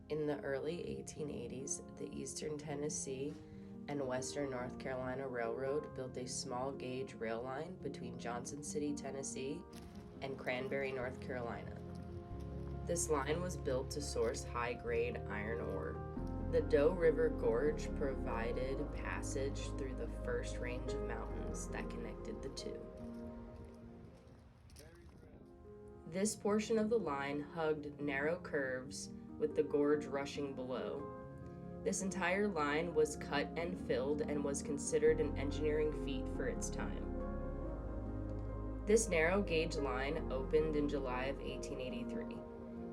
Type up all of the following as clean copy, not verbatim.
In the early 1880s, the Eastern Tennessee and Western North Carolina Railroad built a small gauge rail line between Johnson City, Tennessee and Cranberry, North Carolina. This line was built to source high-grade iron ore. The Doe River Gorge provided passage through the first range of mountains that connected the two. This portion of the line hugged narrow curves with the gorge rushing below. This entire line was cut and filled and was considered an engineering feat for its time. This narrow gauge line opened in July of 1883.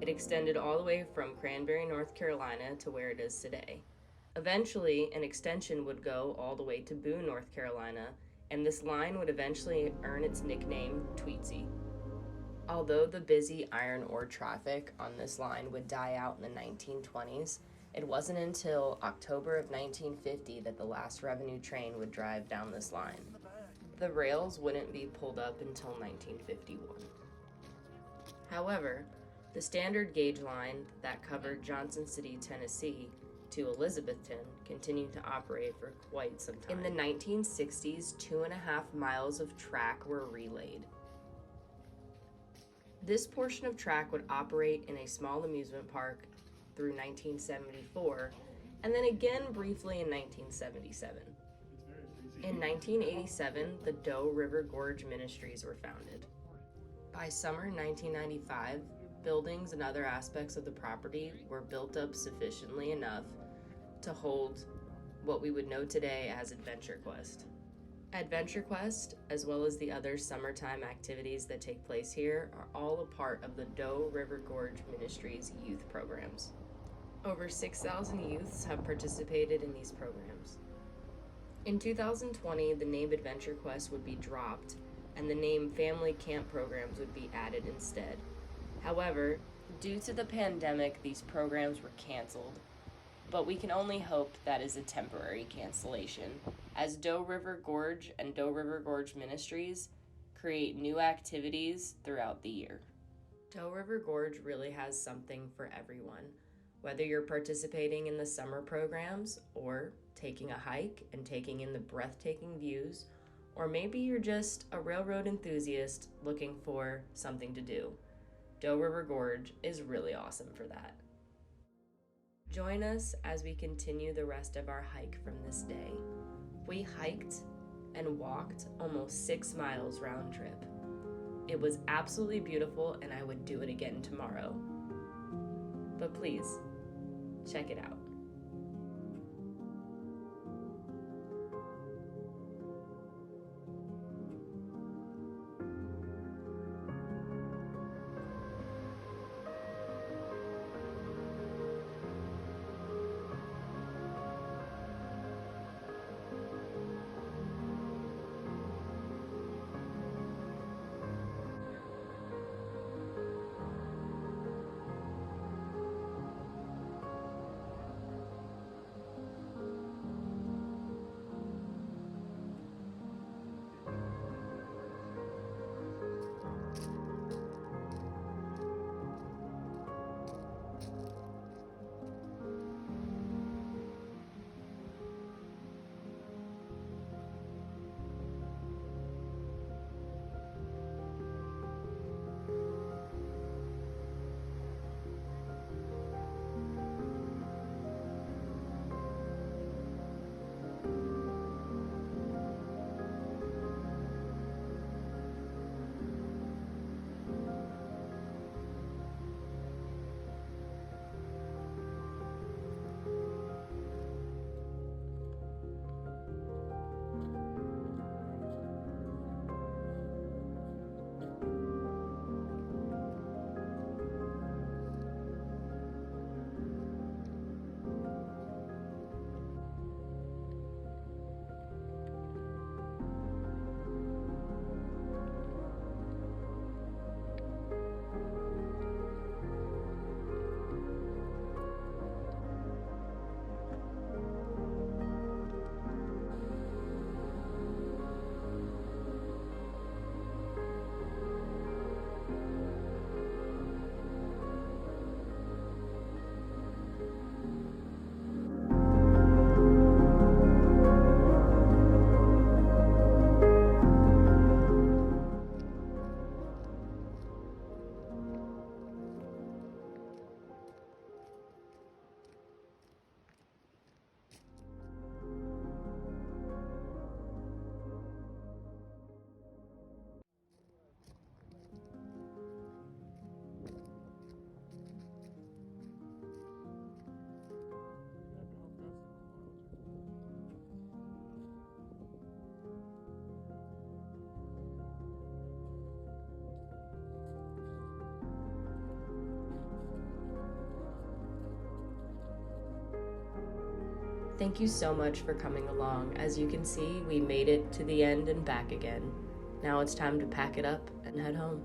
It extended all the way from Cranberry, North Carolina to where it is today. Eventually, an extension would go all the way to Boone, North Carolina, and this line would eventually earn its nickname Tweetsie. Although the busy iron ore traffic on this line would die out in the 1920s, it wasn't until October of 1950 that the last revenue train would drive down this line. The rails wouldn't be pulled up until 1951. However, the standard gauge line that covered Johnson City, Tennessee to Elizabethton continued to operate for quite some time. In the 1960s, 2.5 miles of track were relaid. This portion of track would operate in a small amusement park through 1974, and then again briefly in 1977. In 1987, the Doe River Gorge Ministries were founded. By summer 1995, buildings and other aspects of the property were built up sufficiently enough to hold what we would know today as Adventure Quest. Adventure Quest, as well as the other summertime activities that take place here, are all a part of the Doe River Gorge Ministries youth programs. Over 6,000 youths have participated in these programs. In 2020, the name Adventure Quest would be dropped, and the name Family Camp Programs would be added instead. However, due to the pandemic, these programs were canceled, but we can only hope that is a temporary cancellation, as Doe River Gorge and Doe River Gorge Ministries create new activities throughout the year. Doe River Gorge really has something for everyone, whether you're participating in the summer programs or taking a hike and taking in the breathtaking views, or maybe you're just a railroad enthusiast looking for something to do. Doe River Gorge is really awesome for that. Join us as we continue the rest of our hike from this day. We hiked and walked almost 6 miles round trip. It was absolutely beautiful, and I would do it again tomorrow. But please, check it out. Thank you so much for coming along. As you can see, we made it to the end and back again. Now it's time to pack it up and head home.